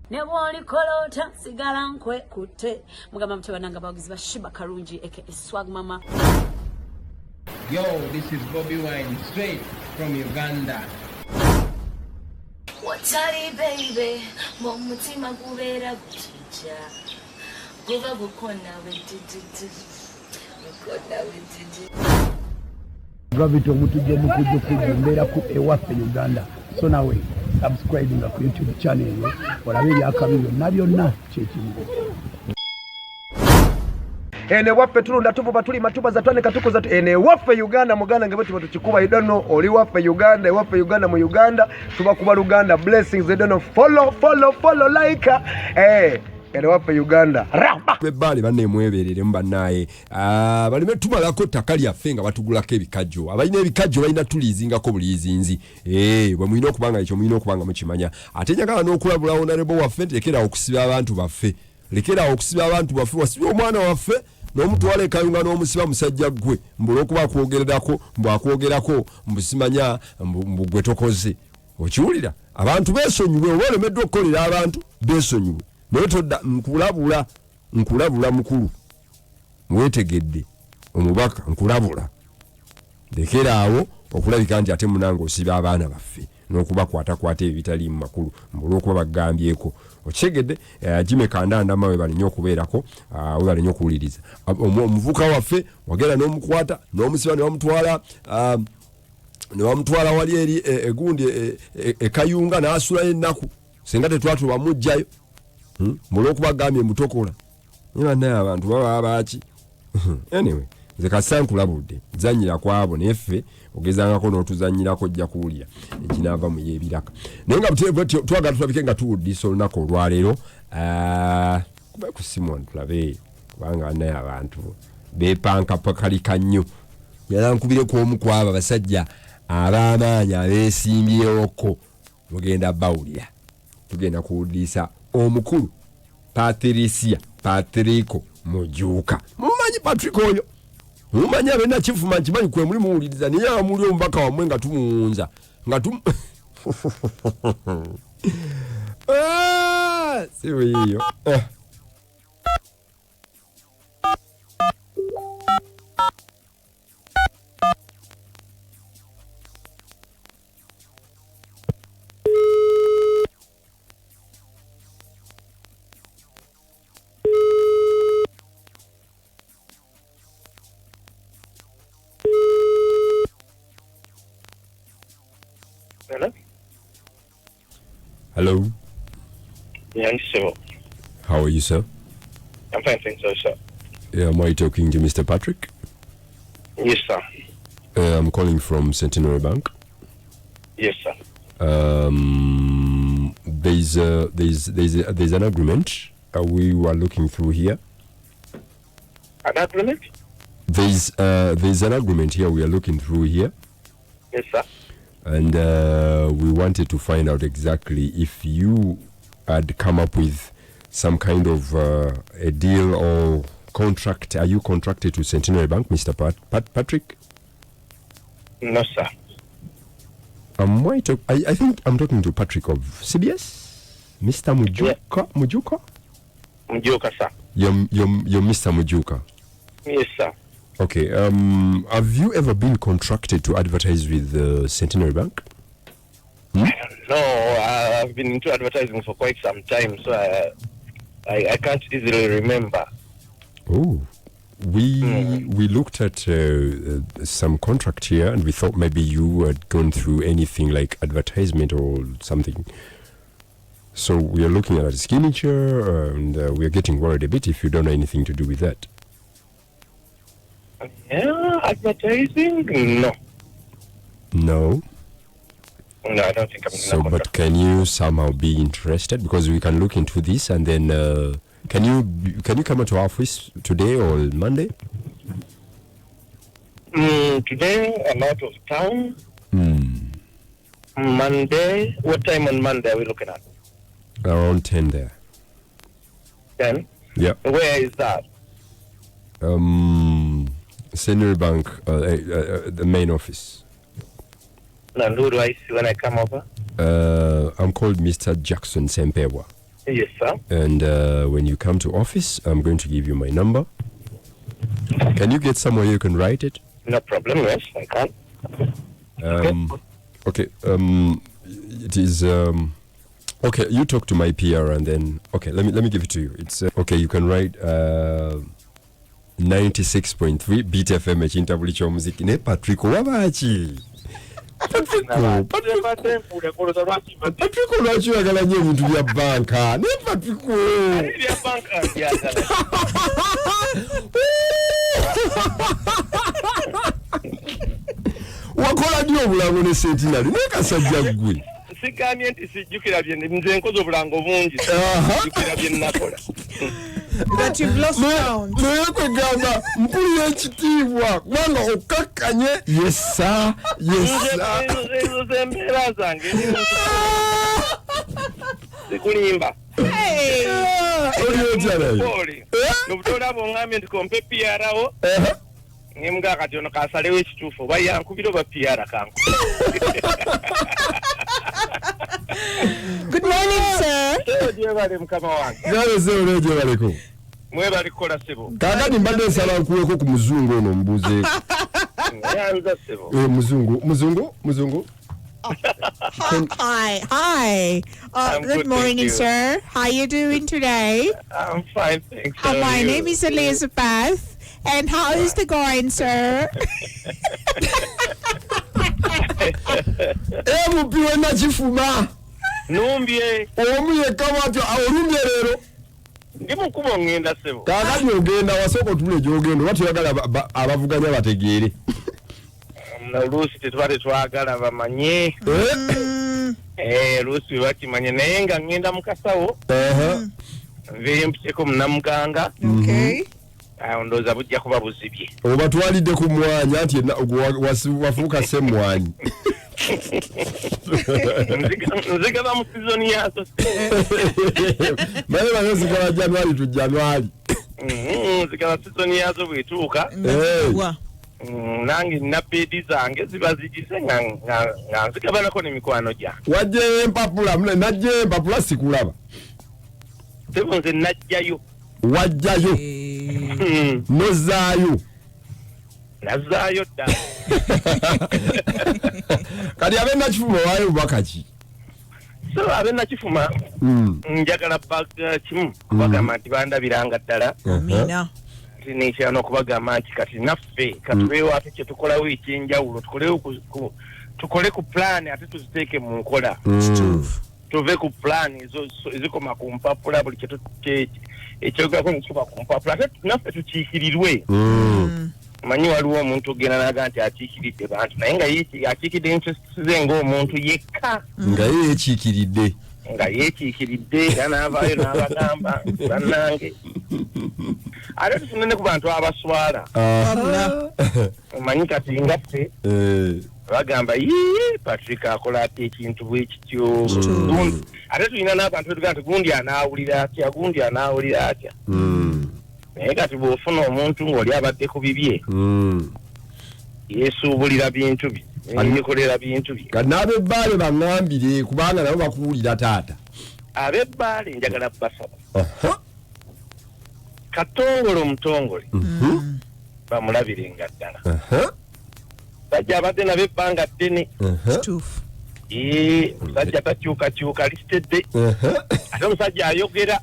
Nebwoli kolota sigala nkwe kute mugamba mtebananga bagizi bashiba karungi aka swag mama. Yo, this is Bobby Wine straight from Uganda. Watari baby mumutima kubera gutija kuva gukona wetiti gukona wetiti Gravity omutuje mukuje kumbera ku ewaffe Uganda. So nawe subscribing ku YouTube channel yo olabe byakabiro nabyonna kyekimu. Ene waffe tulunda tuvuba tuli matuba za twane katuko za ene waffe Uganda muganda ngebe tuba tukikuba I don't know oli waffe Uganda waffe Uganda mu Uganda tuba kuba Uganda blessings I don't know follow like ene waffe Uganda bebale banne mweberere mbanaye balime tumalako takali yafenga batugulako ebikajjo abalina ebikajjo balina tulizingako bulizinzi bwe mulina okubanga ekyo mulina okubanga mukimanya ate njagala n'okulabula honorable waffe lekera okusiba abantu baffe wasibye omwana waffe n'omutwala ekayunga n'omusiba musajja gwe mbula okuba akwogerako mbusimanya mbugwe tokoze okiwulira abantu beesonyiwe oba olemeddwa okukolera abantu beesonyiwe naye todda nkulabula mukulu mwetegedde omubaka nkulabula lekera awo okulabika nti ate munange osiba abaana baffe n'okubakwatakwata ebitali mu makulu mbula okuba bagambyeko okigedde Jimmy Kandanda mawe balinyo okubeerako we balinyo okuwuliriza omuvuka waffe wagera n'omukwata n'omusiba ne bamutwala wali eri egundi ekayunga n'asula ennaku singa tetwatuba mujjayo mbula okuba gambye mutokola niba naye abantu baba baaki anyway nze kasankulabudde zanyira kwabo neffe ogezangako n'otuzanyirako ojja kuwulira ekinaava mu y'ebiraka naye nga twagala tulabike nga tuwuddisa olunaku olwaleero kuba ku Simon tulabe kubanga naye abantu beepanka pakalika nnyo yala nkubireko omu kwabo abasajja ab'amaanyi abeesimbyewoko mugenda bawulira tugenda kuwuddisa omukulu Patricko Mujjuka mumanyi Patricko oyo mumanyi abena kifuma nkimanyi kwe muli muwuliriza naye amuli omubaka wamwe nga tumuwunza nga siwe yiyo Hello. Yes, sir. How are you, sir? I'm fine, thanks, sir. Yeah, am I talking to Mr. Patrick? Yes, sir. I'm calling from Centenary Bank. Yes, sir. There's an agreement we were looking through here. An agreement? There's an agreement here we are looking through here. Yes, sir. And we wanted to find out exactly if you had come up with some kind of a deal or contract. Are you contracted to Centenary Bank, Mr. Patrick? No, sir. I think I'm talking to Patrick of CBS? Mr. Mujjuka? Yeah. Mujjuka, sir. You're Mr. Mujjuka? Yes, sir. Okay. Have you ever been contracted to advertise with Centenary Bank? No, I've been into advertising for quite some time, so I can't easily remember. Oh, we looked at some contract here, and we thought maybe you had gone through anything like advertisement or something. So we are looking at a signature, and we are getting worried a bit if you don't know anything to do with that. Yeah, advertising? No. No? No, I don't think I'm so, but can you somehow be interested? Because we can look into this, and then can you come to our office today or Monday? Today I'm out of town. Monday? What time on Monday are we looking at? Around 10 there. 10? Yeah. Where is that? Centenary Bank, the main office. And who do I see when I come over? I'm called Mr. Jackson Sempewa. Yes, sir. And when you come to office, I'm going to give you my number. Can you get somewhere you can write it? No problem, yes, I can. Okay. It is okay. You talk to my PR and then let me give it to you. It's okay. You can write 96.3 Beat FM echintabuli ky'omuziki ne Patricko wabaaki. Patricko lwaki oyagala nnyo ebintu bya banka ne Patricko wakola nnyo obulango ne sentinali naye kasajja ggwe sigamye nti sijjukira bye nze nkoze obulango bungi sijjukira bye nakola that you've lost count. naye kwegamba mpulira ekitiibwa kubanga okkakkanye yesa ezo zembeera zange zikulimba obutolaba oŋŋambye nti kompe piyarawo ngemuga kati ono kasalewo ekituufu oba yankubira oba piyara kanku. Good morning, sir. Gyebale mukama wange. Gyebale gyebaleko. Mwebale kukola sebo. Kaakati mbadde nsaba nkuweko ku muzungu ono mbuzeeko. Yanza sebo. Muzungu. Hi. Good morning, sir. How you doing today? I'm fine, thanks. My name is Elizabeth. And how is the going, sir? Mupiwe na chifuma. Numbye. Omuye kama atyo olumbye lero. Ndimukuba ngenda sebo. Kakati ogenda wasoko tule gyogenda wati yagala abavuganya bategeere. Lusi tetwale twagala bamanye. Lusi bakimanye naye nga ngenda mukasawo. Nveyo mpiteko munamuganga. Okay. Ndowooza bujja kuba buzibye. Oba twalidde ku mwanya nti wafuuka ssemwanyi. Nzigaba mu sizoni yazo. Naye nzigaba January to January. Nzigaba sizoni yazo bw'etuuka. Nange nina peedi zange ziba zigise nga nzigabanako n'emikwano gyange. Wajjayo empapula najjayo empapula sikulaba. Sebo nze najjayo. Wajjayo. Nozaayo. Nazaayo dda. Kati abe nakifuma waayo bubaka ki? So abe nakifuma njagala kimu kubagamba nti bandabiranga ddala. Amina. Nekyano okubagamba nti kati naffe katubeewo ate kye tukolawo ekyenjawulo tukole ku plan ate tuziteeke mu nkola. Tuve ku plan ezikoma ku mpapula buli ekyogako nekikuba ku mpapula ate naffe tukiikirirwe. Manyi waliwo omuntu ogenda naga nti akiikiridde bantu naye nga akiikidde interest ze ng'omuntu yekka nga ye yekiikiridde era n'avaayo n'abagamba bannange ate tufune ne ku bantu abaswala omanyi kati nga ffe bagamba Patricko akola ate ekintu bwe kityo ate tulina n'abantu betugaa nti gundi anaawulira atya naye kati bw'ofuna omuntu ng'oli abadde ku bibye yeesuubulira bintu bye yeekolera bintu bye. Kati n'ab'ebbaale baŋŋambire kubanga nabo bakuwulira taata. Ab'ebbaale njagala basaba katongole omutongole bamulabirenga ddala bajja abadde nabo ebbanga ddene omusajja takyukakyuka lisitedde ate omusajja ayogera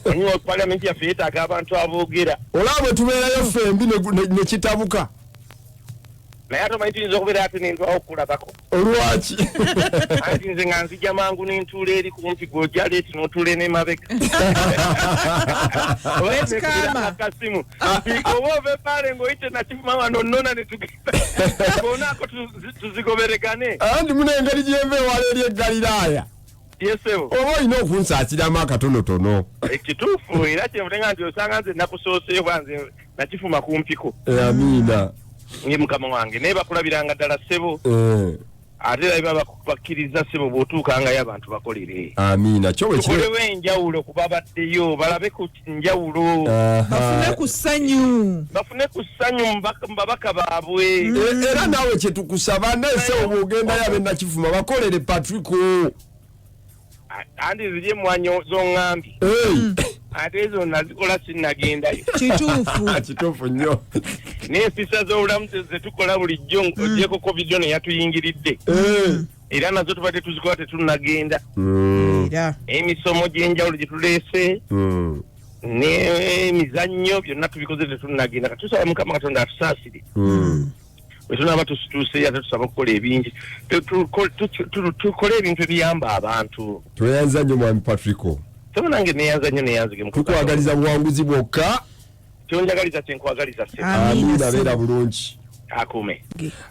onyiwa palamenti yaffe yeetaaga abantu aboogera olaba bwe tubeerayo fembi ne kitabuka naye ate omanyi tuyinza okubeera ate nendwawo okulabako olwaki anti nze nga nzija mangu n'entuula eri kumpi gw'ojja leeti n'otuula n'emabega akasimu oba ova ebbaale ng'oyite nakifuma wano nnona ne tugenda bonaako tuzigoberegane anti muna engeri gy'enva ewala eri eggaliraaya yesebo oba olina okunsaasiramu akatonotono ekituufu era kyemutenga nti osanga nze nakusooseyo bwanze nakifuma kumpiko amiina nge mukama wange naye bakulabiranga ddala ssebo ate bakkiriza ssebo bw'otuukangayo abantu bakolere. Amina. Tukolewo enjawulo ku babaddeyo balabe ku njawulo. Bafune ku ssanyu. Babaka baabwe. Era naawe kye tukusaba nese obwo ogendayo ab'Ennakivuma bakolere Patricko. Andi ziri emmwanyi z'oŋŋambye. Ate ezo nazikola sinnagendayo. Kituufu nnyo. N'empisa z'obulamu ze tukola bulijjo ogyeko COVID ono yatuyingiridde. Era nazo tubadde tuzikola tetunnagenda. Emisomo gy'enjawulo gye tuleese n'emizannyo byonna tubikoze tetunnagenda. Katusaba Mukama Katonda atusaasire. Bwe tunaaba tusituuse ate tusaba okukola ebingi. Tukole ebintu ebiyamba abantu. Tweyanza nnyo mwami Patricko. Sebo nange neyanza nnyo neyanzige. Tukwagaliza buwanguzi bwokka. Kyonjagaliza kyenkwagaliza ssebo. Amina beera bulungi. Akume.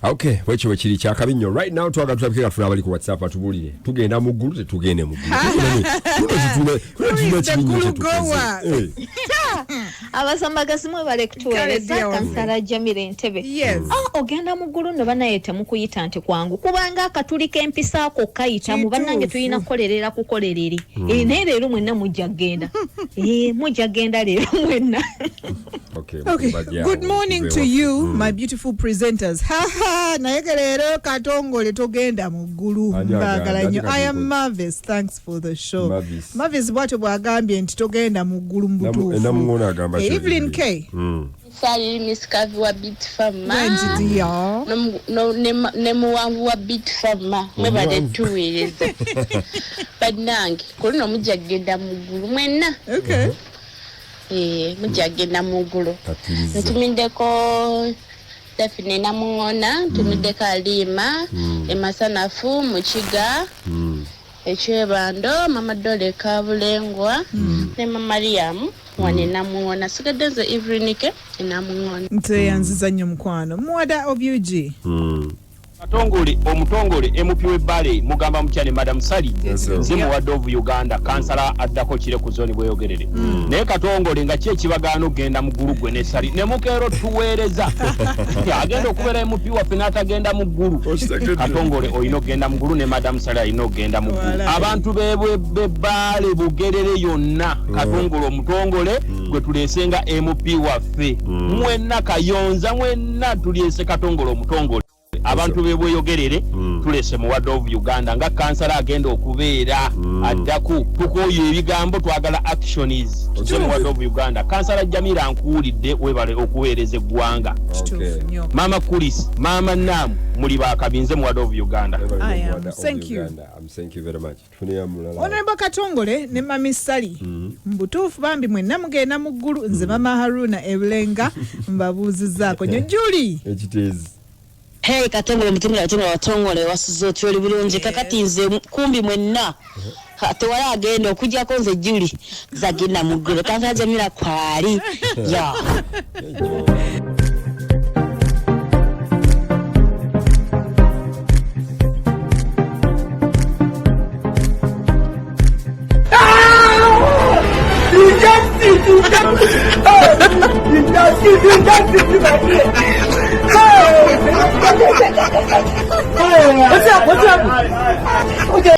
Okay, wekyo wekiri kyakabi nnyo. Right now twagala tulabike kafuna abali ku WhatsApp atubulire. Tugenda mu ggulu tetugende mu ggulu. Abasambagazi mwe bale kutuweereza Kansala Jamila Entebbe. Ogenda mu ggulu ne banaye temukuyita nti kwangu. Kubanga akatuli k'empisa ako kayita mu bannange tulina kukolerera kukolereri. Naye leero mwenna mujja genda. Mujja genda leero mwenna. Okay. Good morning to you, my beautiful presenters. Naye leero Katongole togenda mu ggulu. Mbagala nnyo. I am Marvis. Thanks for the show. Marvis bw'atyo bw'agambye nti togenda mu ggulu mu butuufu. Evelyn K. Sali miskavi wa Beat Farma. Ne muwangu wa Beat Farma. Mwebale tuweereza. Bannange kulino mujja genda mu ggulu mwenna. Okay. Mujja genda mu ggulu. Ntumiddeko Daphne Namuŋŋona, ntumiddeko Alima, Emasanafu, Mukiga, Ekyebando, Mama Dole Kabulengwa, ne Mama Mariam. Wane Namuŋŋona. Sigadde nze Ivrinike Namuŋŋona. Nteyanziza nnyo mukwano. Mwada of UG. Omutongole MP w'ebbale mugamba mukyane Madam Sally nzimu wa Dove Uganda kansala addako kire ku zoni bweyogerere naye Katongole nga kyekibagaano genda mu ggulu gwe ne Sally ne mukeero tuweereza agenda okubeera MP waffe n'atagenda mu ggulu. Katongole olina okgenda mu ggulu ne Madam Sally alina okgenda mu ggulu. Abantu b'ebbale bugerere yonna Katongole omutongole gwe tuleesenga MP waffe mwenna Kayonza mwenna tulyese Katongole omutongole. Abantu bebweyogerere tulese mu Ward of Uganda nga kansala agenda okubeera addaku tukoyo ebigambo twagala actions mu Ward of Uganda. Kansala Jamila nkuwulidde webale okuweereza eggwanga. Mama Kulis, Mama Nam muli bakabinze mu Ward of Uganda. Thank you. Thank you very much. Honorable Katongole ne Mami Sally mbutuufu bambi mwenna mugenda mu ggulu nze Mama Haruna Ebulenga mbabuuzizaako nnyo Julie. It is. Hey Katongole mutumira atuna watongole wasuzo twoli bulungi kakati nze kumbi mwenna tewala agenda okujjako nze Julie zagenda mu ggulu Kansala Jamila kwali ya What's up? Okay.